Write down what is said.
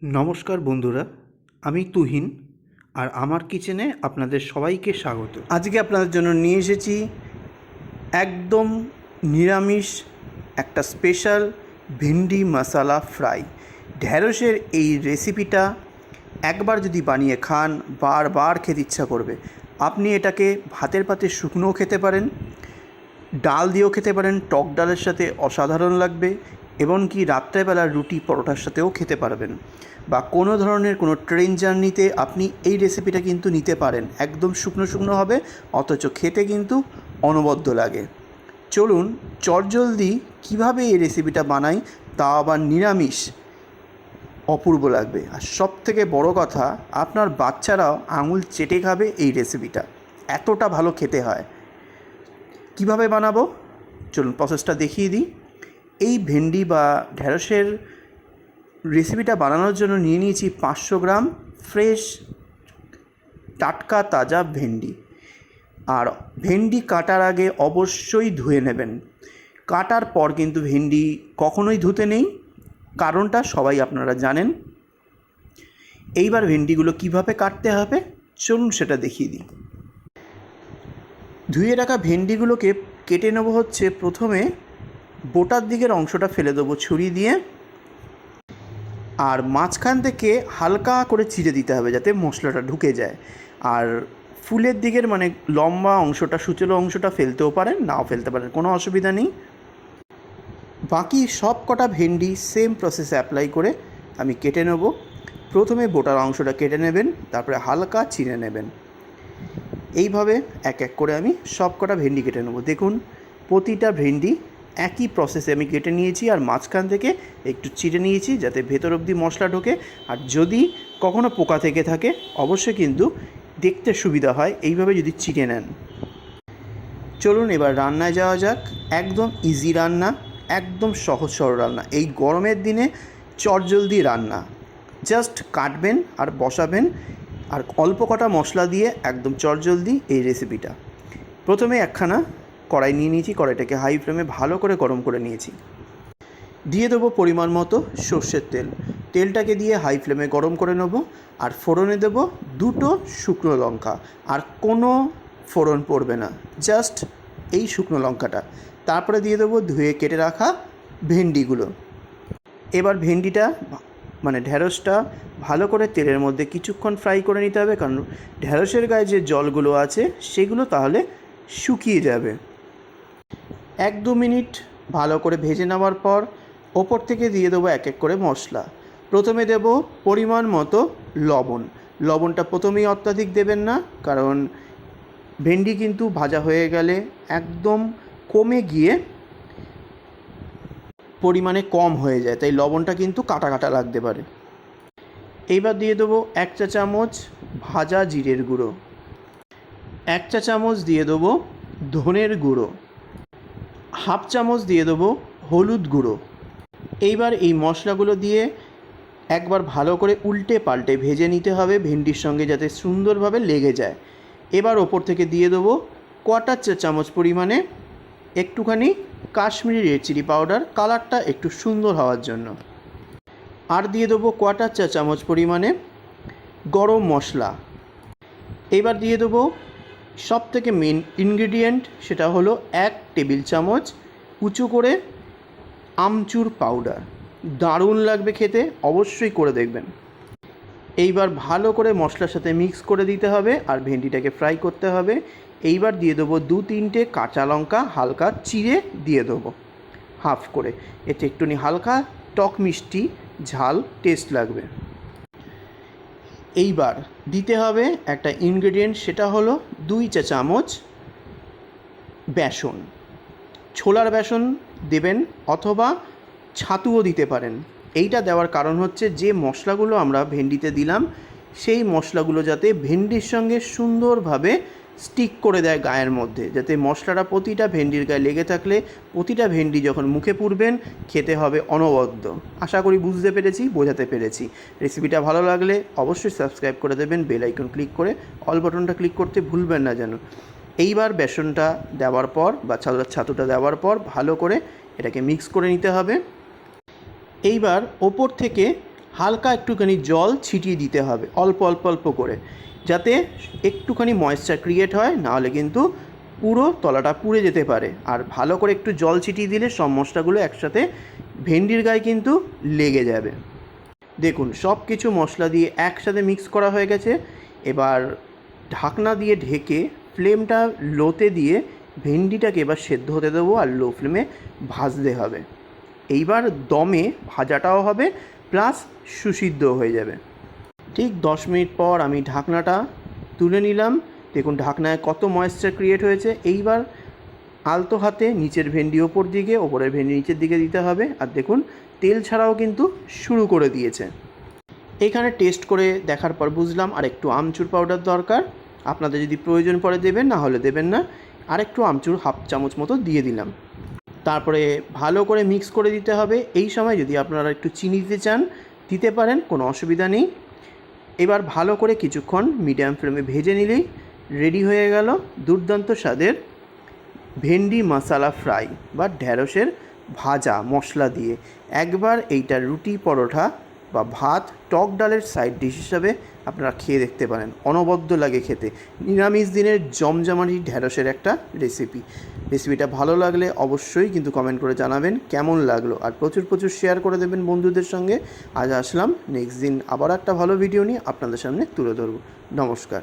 নমস্কার বন্ধুরা, আমি তুহিন আর আমার কিচেনে আপনাদের সবাইকে স্বাগত। আজকে আপনাদের জন্য নিয়ে এসেছি একদম নিরামিষ একটা স্পেশাল ভেন্ডি মশলা ফ্রাই। ঢ্যাঁড়সের এই রেসিপিটা একবার যদি বানিয়ে খান বারবার খেতে ইচ্ছা করবে। আপনি এটাকে ভাতের পাতে শুকনোও খেতে পারেন, ডাল দিয়েও খেতে পারেন, টক ডালের সাথে অসাধারণ লাগবে, এমনকি রাত্রেবেলা রুটি পরোটার সাথেও খেতে পারবেন, বা কোনো ধরনের কোনো ট্রেন জার্নিতে আপনি এই রেসিপিটা কিন্তু নিতে পারেন। একদম শুকনো শুকনো হবে, অথচ খেতে কিন্তু অনবদ্য লাগে। চলুন চটজলদি কীভাবে এই রেসিপিটা বানাই, তা আবার নিরামিষ, অপূর্ব লাগবে। আর সবথেকে বড় কথা, আপনার বাচ্চারাও আঙুল চেটে খাবে এই রেসিপিটা, এতটা ভালো খেতে হয়। কিভাবে বানাবো চলুন প্রসেসটা দেখিয়ে দিই। এই ভেন্ডি বা ঢ্যাঁড়সের রেসিপিটা বানানোর জন্য নিয়ে নিয়েছি 500 গ্রাম ফ্রেশ টাটকা তাজা ভেন্ডি। আর ভেন্ডি কাটার আগে অবশ্যই ধুয়ে নেবেন। কাটার পর কিন্তু ভেন্ডি কখনোই ধুতে নেই, কারণটা সবাই আপনারা জানেন। এইবার ভেন্ডিগুলো কিভাবে কাটতে হবে চলুন সেটা দেখিয়ে দিই। ধুয়ে রাখা ভেন্ডিগুলোকে কেটে নেবো হচ্ছে, প্রথমে বোটার দিকের অংশটা ফেলে দেবো ছুরি দিয়ে, আর মাঝখান থেকে হালকা করে চিড়ে দিতে হবে যাতে মশলাটা ঢুকে যায়। আর ফুলের দিকের মানে লম্বা অংশটা, সুচলো অংশটা ফেলতেও পারেন, নাও ফেলতে পারেন, কোনো অসুবিধা নেই। বাকি সব কটা ভেন্ডি সেম প্রসেসে অ্যাপ্লাই করে আমি কেটে নেব। প্রথমে বোটার অংশটা কেটে নেবেন, তারপরে হালকা চিড়ে নেবেন। এইভাবে এক এক করে আমি সব কটা ভেন্ডি কেটে নেব। দেখুন প্রতিটা ভেন্ডি একই প্রসেসে আমি কেটে নিয়েছি, আর মাঝখান থেকে একটু চিড়ে নিয়েছি যাতে ভেতর অবধি মশলা ঢোকে। আর যদি কখনো পোকা থেকে থাকে অবশ্যই কিন্তু দেখতে সুবিধা হয় এইভাবে যদি চিড়ে নেন। চলুন এবার রান্নায় যাওয়া যাক। একদম ইজি রান্না, একদম সহজ সরল রান্না, এই গরমের দিনে চটজলদি রান্না। জাস্ট কাটবেন আর বসাবেন, আর অল্প কটা মশলা দিয়ে একদম চটজলদি এই রেসিপিটা। প্রথমে একখানা কড়াই নিয়ে নিয়েছি, কড়াইটাকে হাই ফ্লেমে ভালো করে গরম করে নিয়েছি। দিয়ে দেবো পরিমাণ মতো সর্ষের তেল। তেলটাকে দিয়ে হাই ফ্লেমে গরম করে নেব, আর ফোড়নে দেবো 2টো শুকনো লঙ্কা। আর কোনো ফোড়ন পড়বে না, জাস্ট এই শুকনো লঙ্কাটা। তারপরে দিয়ে দেবো ধুয়ে কেটে রাখা ভেন্ডিগুলো। এবার ভেন্ডিটা মানে ঢ্যাঁড়সটা ভালো করে তেলের মধ্যে কিছুক্ষণ ফ্রাই করে নিতে হবে, কারণ ঢ্যাঁড়সের গায়ে যে জলগুলো আছে সেগুলো তাহলে শুকিয়ে যাবে। 1-2 মিনিট ভালো করে ভেজে নেওয়ার পর ওপর থেকে দিয়ে দেবো এক এক করে মশলা। প্রথমে দেব পরিমাণ মতো লবণ। লবণটা প্রথমেই অত্যাধিক দেবেন না, কারণ ভেন্ডি কিন্তু ভাজা হয়ে গেলে একদম কমে গিয়ে পরিমাণে কম হয়ে যায়, তাই লবণটা কিন্তু কাটা কাটা লাগতে পারে। এইবার দিয়ে দেবো 1 চা চামচ ভাজা জিরের গুঁড়ো, 1 চা চামচ দিয়ে দেবো ধনের গুঁড়ো, 1/2 চামচ দিয়ে দেবো হলুদ গুঁড়ো। এইবার এই মশলাগুলো দিয়ে একবার ভালো করে উল্টে পাল্টে ভেজে নিতে হবে ভেন্ডির সঙ্গে, যাতে সুন্দরভাবে লেগে যায়। এবার ওপর থেকে দিয়ে দেবো 1/4 চা চামচ পরিমাণে একটুখানি কাশ্মীরি রেড চিলি পাউডার, কালারটা একটু সুন্দর হওয়ার জন্য। আর দিয়ে দেবো 1/4 চা চামচ পরিমাণে গরম মশলা। এবার দিয়ে দেবো সবথেকে মেন ইনগ্রেডিয়েন্ট, সেটা হলো 1 টেবিল চামচ উঁচু করে আমচুর পাউডার। দারুণ লাগবে খেতে, অবশ্যই করে দেখবেন। এইবার ভালো করে মশলার সাথে মিক্স করে দিতে হবে, আর ভেন্ডিটাকে ফ্রাই করতে হবে। এইবার দিয়ে দেবো 2-3টে কাঁচা লঙ্কা হালকা চিড়ে দিয়ে দেবো হাফ করে, এতে একটুখানি হালকা টক মিষ্টি ঝাল টেস্ট লাগবে। এইবার দিতে হবে একটা ইনগ্রেডিয়েন্ট, সেটা হলো 2 চা চামচ বেসন। ছোলার বেসন দেবেন অথবা ছাতুও দিতে পারেন। এইটা দেওয়ার কারণ হচ্ছে, যে মশলাগুলো আমরা ভেন্ডিতে দিলাম সেই মশলাগুলো যাতে ভেন্ডির সঙ্গে সুন্দরভাবে স্টিক করে দেয় গায়ের মধ্যে, যাতে মশলাটা প্রতিটা ভেন্ডির গায়ে লেগে থাকলে প্রতিটা ভেন্ডি যখন মুখে পুরবেন খেতে হবে অনবদ্য। আশা করি বুঝতে পেরেছি, বোঝাতে পেরেছি। রেসিপিটা ভালো লাগলে অবশ্যই সাবস্ক্রাইব করে দেবেন, বেল আইকন ক্লিক করে অল বাটনটা ক্লিক করতে ভুলবেন না যেন। এইবার বেসনটা দেওয়ার পর বা ছাতুটা দেওয়ার পর ভালো করে এটাকে মিক্স করে নিতে হবে। এইবার ওপর থেকে হালকা একটুখানি জল ছিটিয়ে দিতে হবে, অল্প অল্প অল্প করে, যাতে একটুখানি ময়েশ্চার ক্রিয়েট হয়, নাহলে কিন্তু পুরো তলাটা পুড়ে যেতে পারে। আর ভালো করে একটু জল ছিটিয়ে দিলে সব মশলাগুলো একসাথে ভেন্ডির গায়ে কিন্তু লেগে যাবে। দেখুন সব কিছু মশলা দিয়ে একসাথে মিক্স করা হয়ে গেছে। এবার ঢাকনা দিয়ে ঢেকে ফ্লেমটা লোতে দিয়ে ভেন্ডিটাকে এবার সেদ্ধ হতে দেবো, আর লো ফ্লেমে ভাজতে হবে। এইবার দমে ভাজাটাও হবে প্লাস সুসিদ্ধ হয়ে যাবে। ঠিক 10 মিনিট পর আমি ঢাকনাটা তুলে নিলাম। দেখুন ঢাকনায় কত ময়েশ্চার ক্রিয়েট হয়েছে। এইবার আলতো হাতে নিচের ভেন্ডি ওপর দিকে, ওপরের ভেন্ডি নিচের দিকে দিতে হবে। আর দেখুন তেল ছাড়াও কিন্তু শুরু করে দিয়েছে। এখানে টেস্ট করে দেখার পর বুঝলাম আর একটু আমচুর পাউডার দরকার। আপনাদের যদি প্রয়োজন পড়ে দেবেন, না হলে দেবেন না। আর একটু আমচুর হাফ চামচ মতো দিয়ে দিলাম। তারপরে ভালো করে মিক্স করে দিতে হবে। এই সময় যদি আপনারা একটু চিনি দিতে চান দিতে পারেন, কোনো অসুবিধা নেই। এবার ভালো করে কিছুক্ষণ মিডিয়াম ফ্লেমে ভেজে নিলেই রেডি হয়ে গেল দুর্দান্ত স্বাদের ভেন্ডি মশলা ফ্রাই বা ঢ্যাঁড়সের ভাজা মশলা দিয়ে। একবার এইটা রুটি, পরোটা বা ভাত, টক ডালের সাইড ডিশ হিসাবে আপনারা খেয়ে দেখতে পারেন, অনবদ্য লাগে খেতে। নিরামিষ দিনের জমজমাটি ঢ্যাঁড়সের একটা রেসিপিটা ভালো লাগলে অবশ্যই কিন্তু কমেন্ট করে জানাবেন কেমন লাগলো, আর প্রচুর প্রচুর শেয়ার করে দেবেন বন্ধুদের সঙ্গে। আজ আসলাম, নেক্সট দিন আবার একটা ভালো ভিডিও নিয়ে আপনাদের সামনে তুলে ধরবো। নমস্কার।